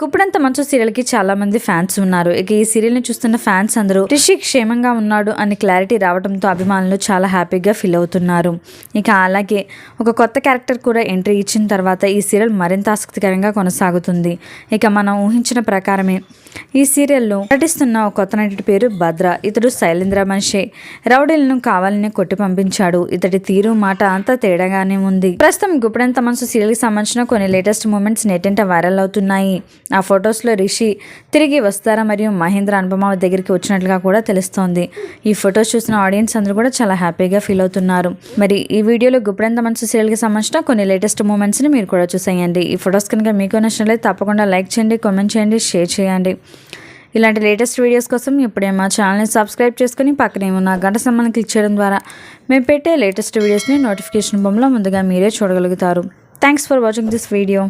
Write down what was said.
గుప్పుడంత మంచు సీరియల్కి చాలా మంది ఫ్యాన్స్ ఉన్నారు. ఇక ఈ సీరియల్ని చూస్తున్న ఫ్యాన్స్ అందరూ రిషి క్షేమంగా ఉన్నాడు అని క్లారిటీ రావడంతో అభిమానులు చాలా హ్యాపీగా ఫీల్ అవుతున్నారు. ఇక అలాగే ఒక కొత్త క్యారెక్టర్ కూడా ఎంట్రీ ఇచ్చిన తర్వాత ఈ సీరియల్ మరింత ఆసక్తికరంగా కొనసాగుతుంది. ఇక మనం ఊహించిన ప్రకారమే ఈ సీరియల్లో నటిస్తున్న ఒక కొత్త నటుడి పేరు భద్ర. ఇతడు శైలేంద్ర మనిషి. రౌడీలను కావాలని కొట్టి పంపించాడు. ఇతడి తీరు మాట అంతా తేడాగానే ఉంది. ప్రస్తుతం గుప్పుడంత మనసు సీరియల్కి సంబంధించిన కొన్ని లేటెస్ట్ మూమెంట్స్ నెట్టింట వైరల్ అవుతున్నాయి. ఆ ఫొటోస్లో రిషి తిరిగి వస్తారా మరియు మహేంద్ర అనుపమ దగ్గరికి వచ్చినట్లుగా కూడా తెలుస్తోంది. ఈ ఫొటోస్ చూసిన ఆడియన్స్ అందరూ కూడా చాలా హ్యాపీగా ఫీల్ అవుతున్నారు. మరి ఈ వీడియోలో గుప్పుడంత మనసు సీరియల్కి సంబంధించిన కొన్ని లేటెస్ట్ మూమెంట్స్ని మీరు కూడా చూసేయండి. ఈ ఫొటోస్ కనుక మీకు నచ్చినట్లయితే తప్పకుండా లైక్ చేయండి, కామెంట్ చేయండి, షేర్ చేయండి. ఇలాంటి లేటెస్ట్ వీడియోస్ కోసం ఇప్పుడే మా ఛానల్ని సబ్స్క్రైబ్ చేసుకుని పక్కనే ఉన్న గంట సింబల్ని క్లిక్ చేయడం ద్వారా మేము పెట్టే లేటెస్ట్ వీడియోస్ని నోటిఫికేషన్ బొమ్మలో ముందుగా మీరే చూడగలుగుతారు. Thanks for watching this video.